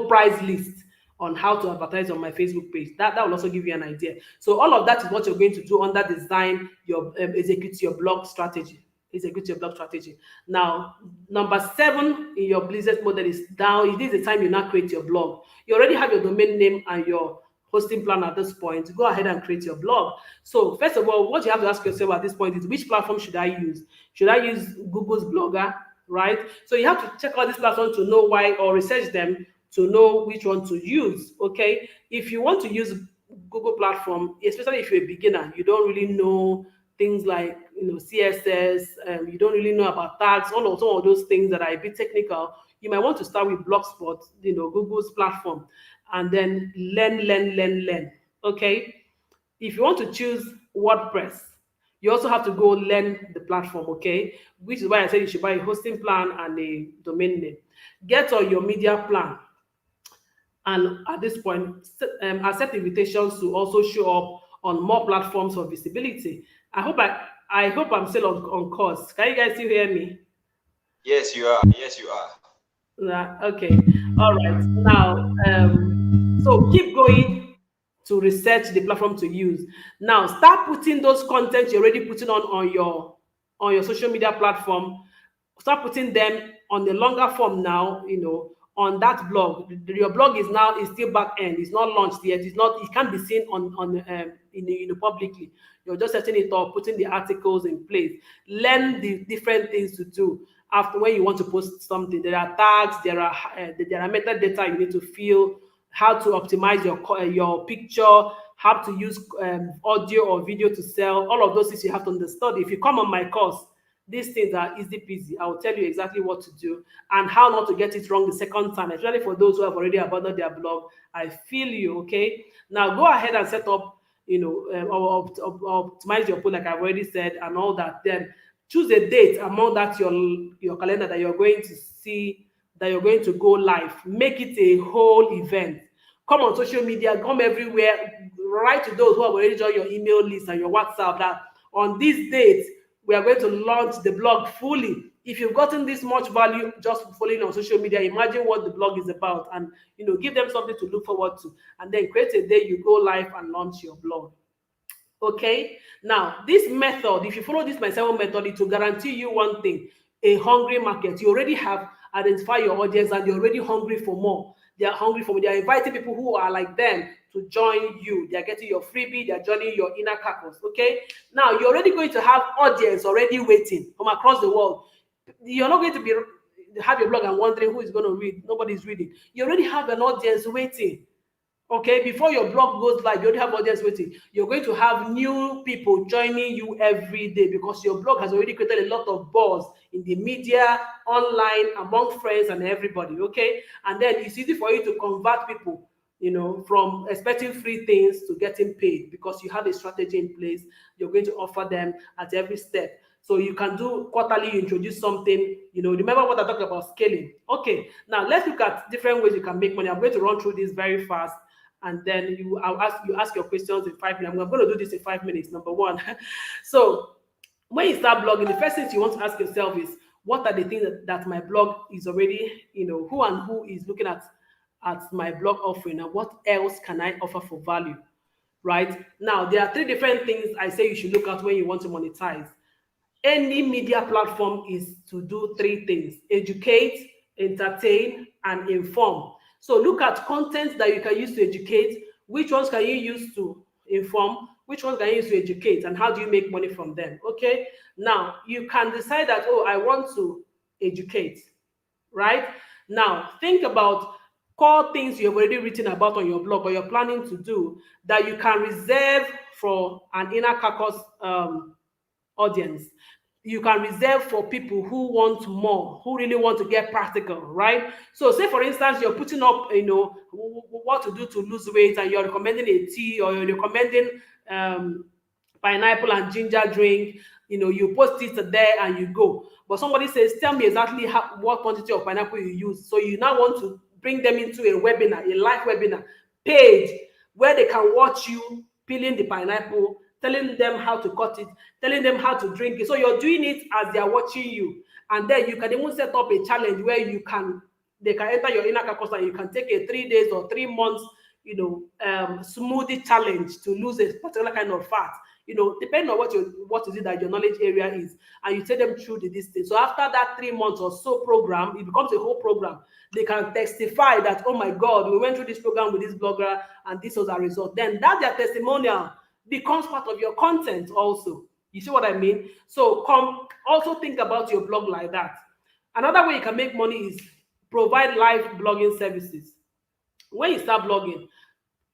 price list on how to advertise on my Facebook page. That will also give you an idea. So all of that is what you're going to do under design your execute your blog strategy. Execute your blog strategy. Now, number 7 in your business model is down. It is the time you now create your blog. You already have your domain name and your hosting plan at this point. Go ahead and create your blog. So first of all, what you have to ask yourself at this point is, which platform should I use? Should I use Google's Blogger, right? So you have to check out this platform to know why, or research them to know which one to use. Okay, if you want to use Google platform, especially if you're a beginner, you don't really know things like CSS, you don't really know about tags, some of those things that are a bit technical. You might want to start with Blogspot, Google's platform, and then learn. Okay, if you want to choose WordPress, you also have to go learn the platform. Okay, which is why I said you should buy a hosting plan and a domain name. Get on your media plan, and at this point, accept invitations to also show up on more platforms for visibility. I hope I'm still on course. Can you guys still hear me? Yes, you are. Yes, you are. Okay. All right. Now, so keep going to research the platform to use. Now, start putting those content you're already putting on your social media platform. Start putting them on the longer form now. On that blog. Your blog is still back end. It's not launched yet. It can't be seen publicly. You're just setting it up, putting the articles in place. Learn the different things to do after when you want to post something. There are tags, there are metadata you need to fill, how to optimize your picture, how to use audio or video to sell. All of those things you have to understand. If you come on my course, these things are easy peasy. I will tell you exactly what to do and how not to get it wrong the second time, especially for those who have already abandoned their blog. I feel you. Okay, now go ahead and set up, or optimize your post like I've already said and all that. Then choose a date among that your calendar that you're going to see, that you're going to go live. Make it a whole event. Come on social media, come everywhere. Write to those who have already joined your email list and your WhatsApp that on this date we are going to launch the blog fully. If you've gotten this much value just following on social media, imagine what the blog is about, and give them something to look forward to, and then create a day you go live and launch your blog. Okay, now this method, if you follow this my 7 method, it will guarantee you one thing: a hungry market. You already have identified your audience and they're already hungry for more. They are hungry for more. They are inviting people who are like them to join you. They are getting your freebie, they are joining your inner caucus. Okay, now you're already going to have audience already waiting from across the world. You're not going to have your blog and wondering who is going to read. Nobody's reading. You already have an audience waiting. Okay, before your blog goes live, you already have audience waiting. You're going to have new people joining you every day because your blog has already created a lot of buzz in the media, online, among friends and everybody. Okay, and then it's easy for you to convert people, from expecting free things to getting paid because you have a strategy in place. You're going to offer them at every step. So you can do quarterly, you introduce something, remember what I talked about scaling. Okay, now let's look at different ways you can make money. I'm going to run through this very fast. and then you ask your questions in 5 minutes. I'm going to do this in 5 minutes. Number one. So when you start blogging, the first things you want to ask yourself is, what are the things that my blog is already, who and who is looking at my blog offering, and what else can I offer for value? Right now, there are three different things I say you should look at when you want to monetize. Any media platform is to do three things: educate, entertain, and inform. So look at content that you can use to educate. Which ones can you use to inform? Which ones can you use to educate? And how do you make money from them? Okay. Now you can decide that, oh, I want to educate. Right now, think about core things you've already written about on your blog or you're planning to do that you can reserve for an inner caucus audience. You can reserve for people who want more, who really want to get practical, right? So say for instance, you're putting up, what to do to lose weight, and you're recommending a tea, or you're recommending pineapple and ginger drink. You post it there and you go. But somebody says, tell me exactly what quantity of pineapple you use. So you now want to bring them into a webinar, a live webinar, paid, where they can watch you peeling the pineapple, telling them how to cut it, telling them how to drink it. So you're doing it as they are watching you. And then you can even set up a challenge where they can enter your inner caucus, and you can take a 3 days or 3 months, smoothie challenge to lose a particular kind of fat. Depending on what is it that your knowledge area is, and you take them through the distance. So after that 3 months or so program, it becomes a whole program. They can testify that, oh my God, we went through this program with this blogger and this was our result. Then that their testimonial becomes part of your content also. You see what I mean? So also think about your blog like that. Another way you can make money is provide live blogging services. When you start blogging,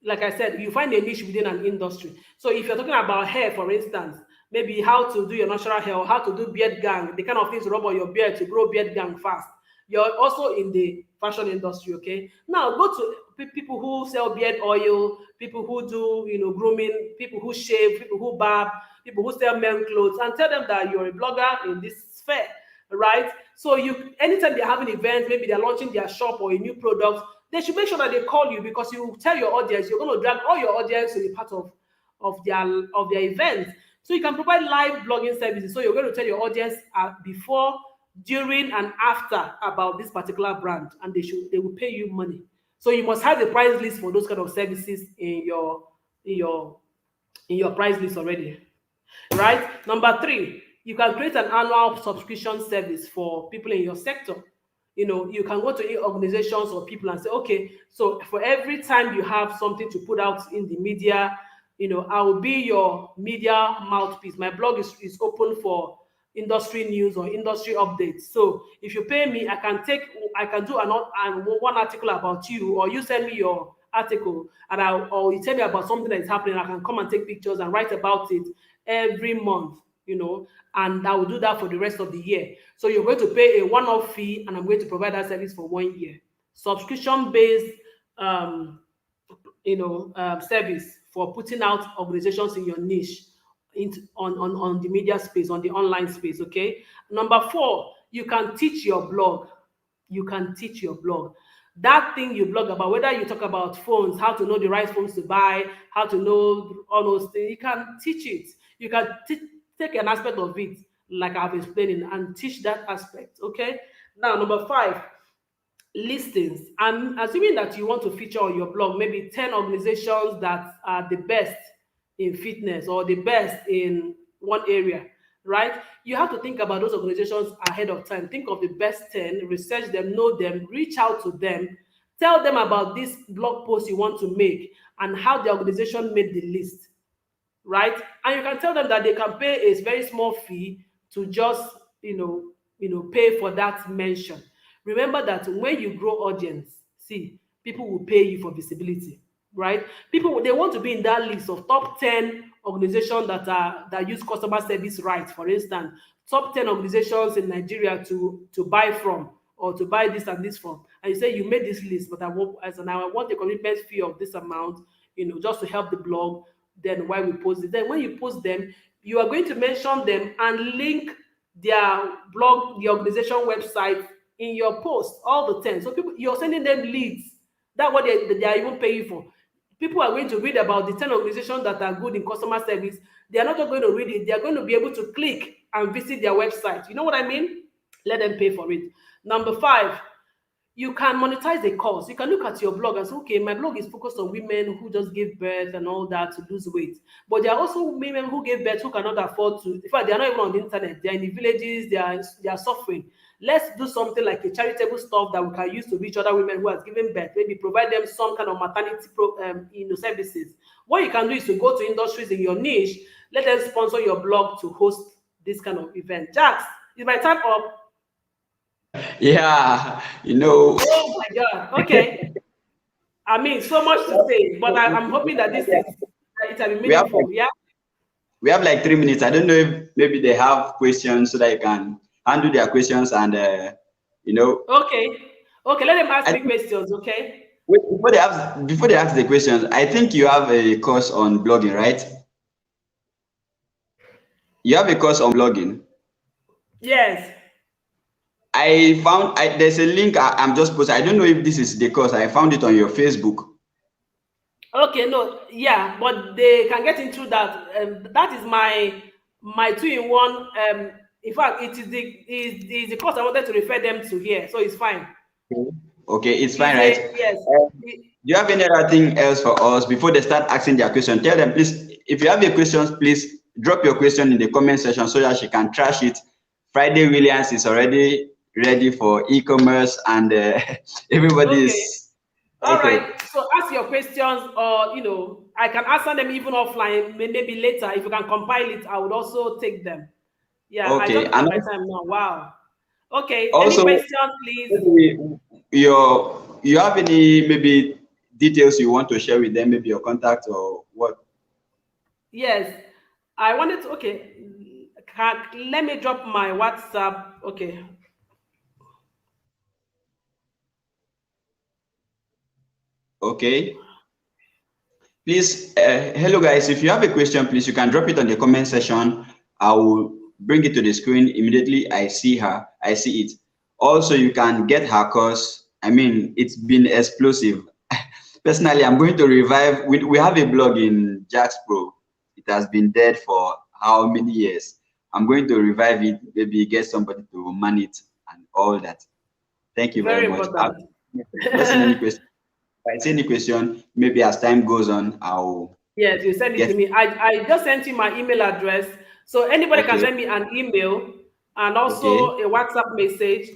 like I said, you find a niche within an industry. So if you're talking about hair, for instance, maybe how to do your natural hair, or how to do beard gang, the kind of things you rub on your beard to grow beard gang fast. You're also in the fashion industry, okay? Now go to people who sell beard oil, people who do grooming, people who shave, people who barb, people who sell men clothes, and tell them that you're a blogger in this sphere, right? So anytime they're having events, maybe they're launching their shop or a new product, they should make sure that they call you, because you tell your audience, you're going to drag all your audience to be part of their events. So you can provide live blogging services. So you're going to tell your audience before, during, and after about this particular brand, and they will pay you money. So you must have the price list for those kind of services in your price list already. Right? Number 3, you can create an annual subscription service for people in your sector. You can go to organizations or people and say, okay, so for every time you have something to put out in the media, I will be your media mouthpiece. My blog is open for industry news or industry updates. So if you pay me, I can do one article about you, or you send me your article, or you tell me about something that is happening. I can come and take pictures and write about it every month, and I will do that for the rest of the year. So you're going to pay a one-off fee, and I'm going to provide that service for 1 year. Subscription-based, service for putting out organizations in your niche on the media space, on the online space. Okay. Number 4, you can teach your blog. You can teach your blog. That thing you blog about, whether you talk about phones, how to know the right phones to buy, how to know all those things, you can teach it. You can take an aspect of it, like I've explained, and teach that aspect. Okay. Now, number 5, listings. I'm assuming that you want to feature on your blog maybe 10 organizations that are the best in fitness or the best in one area, right? You have to think about those organizations ahead of time. Think of the best 10, research them, know them, reach out to them, tell them about this blog post you want to make and how the organization made the list, right? And you can tell them that they can pay a very small fee to just pay for that mention. Remember that when you grow audience, see, people will pay you for visibility, right? People, they want to be in that list of top 10 organizations that use customer service rights, for instance, top 10 organizations in Nigeria to buy from, or to buy this and this from. And you say you made this list, but I want a commitment fee of this amount, just to help the blog. Then why we post it? Then when you post them, you are going to mention them and link their blog, the organization website in your post all the time. So you're sending them leads. That's what they are even paying for. People are going to read about the 10 organizations that are good in customer service. They are not just going to read it, they are going to be able to click and visit their website. You know what I mean? Let them pay for it. Number 5, you can monetize the course. You can look at your blog and say, okay, my blog is focused on women who just give birth and all that to lose weight. But there are also women who give birth who cannot afford to. In fact, they are not even on the internet. They are in the villages. They are suffering. Let's do something like a charitable stuff that we can use to reach other women who has given birth. Maybe provide them some kind of maternity services. What you can do is to go to industries in your niche. Let them sponsor your blog to host this kind of event. Jax, is my time up? Yeah, Oh my God. Okay. I mean, so much to say, but I'm hoping that it will be we have like meaningful. Yeah. 3 minutes. I don't know if maybe they have questions so that you can handle their questions and you know. Okay. Okay. Let them ask I me think questions. Okay. wait, before they ask the questions, I think you have a course on blogging, right? You have a course on blogging. Yes. I found there's a link I'm just posting. I don't know if this is the course. I found it on your Facebook. Okay. No. Yeah. But they can get into that. That is my two-in-one. In fact, it is the course I wanted to refer them to here, so it's fine. Okay, it's fine, Is right? a yes. Do you have any other thing else for us before they start asking their question? Tell them, please, if you have your questions, please drop your question in the comment section so that she can trash it. Friday Williams is already ready for e-commerce and everybody Okay. is All excited. right. So ask your questions, or I can answer them even offline, maybe later. If you can compile it, I would also take them. Yeah, I just Okay, look at and my time now. Wow. Okay. Any also, question, please? maybe you have any maybe details you want to share with them, maybe your contact or what? Yes. I wanted to. Okay. Let me drop my WhatsApp. Okay. Okay. Please, hello guys. If you have a question, please you can drop it on the comment section. I will bring it to the screen immediately. I see her. I see it. Also, you can get her course. I mean, it's been explosive. Personally, I'm going to revive. We have a blog in Jax Pro. It has been dead for how many years? I'm going to revive it. Maybe get somebody to man it and all that. Thank you very Very much. important. Let's see any question. If I see any question, maybe as time goes on, I'll Yes, you send it to get. me. I just sent you my email address. So anybody can Okay, send me an email and also okay, a WhatsApp message,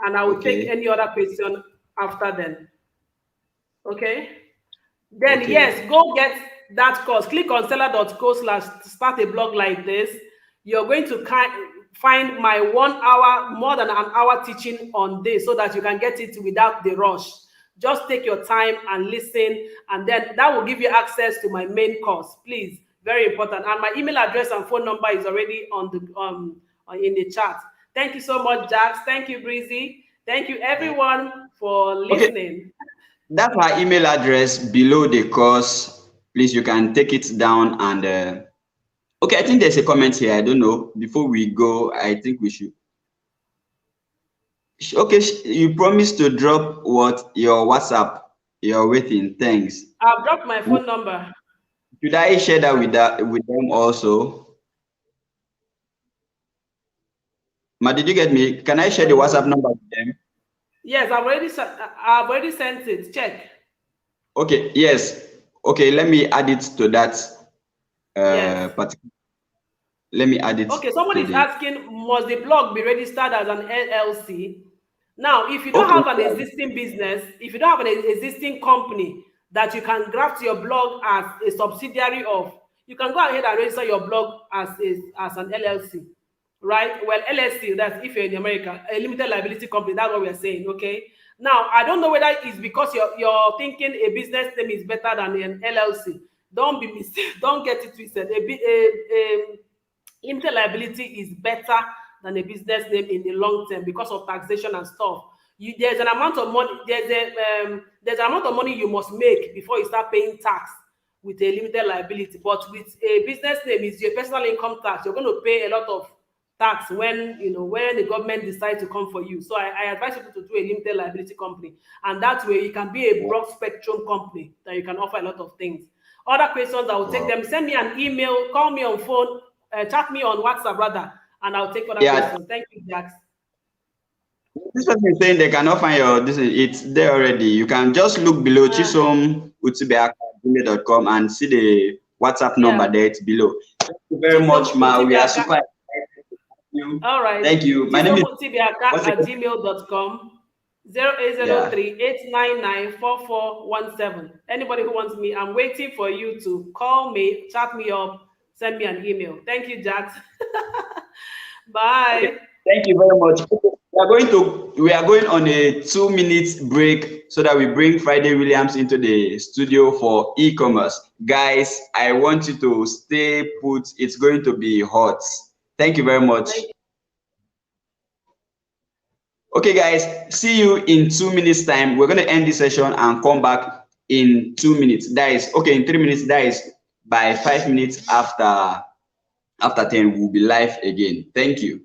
and I will take okay, any other question after then. Okay? Then okay, yes, go get that course. Click on seller.co/start a blog like this. You're going to find my 1 hour, more than an hour teaching on this so that you can get it without the rush. Just take your time and listen, and then that will give you access to my main course. Please, very important. And my email address and phone number is already on the in the chat. Thank you so much, Jax. Thank you, Breezy. Thank you, everyone, for okay. listening. That's her email address below the course. Please, you can take it down and. Okay, I think there's a comment here. I don't know. Before we go, I think we should. Okay, you promised to drop what your WhatsApp. You're waiting. Thanks. I've dropped my phone number. Should I share that with them also? Ma, did you get me? Can I share the My WhatsApp God. number with them? Yes, I've already sent it. Check. Okay, yes. Okay, let me add it to that Yes. particular. Let me add it Okay, somebody to is the. asking, must the blog be registered as an LLC? Now, if you don't Okay, have an existing business, if you don't have an existing company that you can graft your blog as a subsidiary of, you can go ahead and register your blog as an LLC, right? Well, LLC, that's if you're in America, a limited liability company, that's what we're saying, okay? Now, I don't know whether it's because you're thinking a business name is better than an LLC. Don't be don't get it twisted. Limited liability is better than a business name in the long term because of taxation and stuff. There's an amount of money, there's an amount of money you must make before you start paying tax with a limited liability. But with a business name, it's your personal income tax. You're going to pay a lot of tax when when the government decides to come for you. So I advise people to do a limited liability company, and that way you can be a broad spectrum company that you can offer a lot of things. Other questions, I will take Wow. them. Send me an email, call me on phone, chat me on WhatsApp rather, and I'll take other Yeah, questions. Thank you, Jax. this person is saying they cannot find your this is it's there already. You can just look below Uh, Chisom Utibe-Akah@gmail.com and see the WhatsApp number yeah, there. It's below. Thank you very Chisom much, Ma. We are Utibe-Akah. super excited to have you. All right. Thank you. My name Chisom is Utibe-Akah once at again. gmail.com. Yeah. 0803-899-4417. Anybody who wants me, I'm waiting for you to call me, chat me up, send me an email. Thank you, Jax. Okay. Bye. Thank you very much. Okay, we are going on a 2 minute break so that we bring Friday Williams into the studio for e-commerce. Guys, I want you to stay put. It's going to be hot. Thank you very much. Thank Okay, guys, see you in 2 minutes time. We're going to end this session and come back in 2 minutes. That is okay, in 3 minutes. That is by 5 minutes after 10, we'll be live again. Thank you.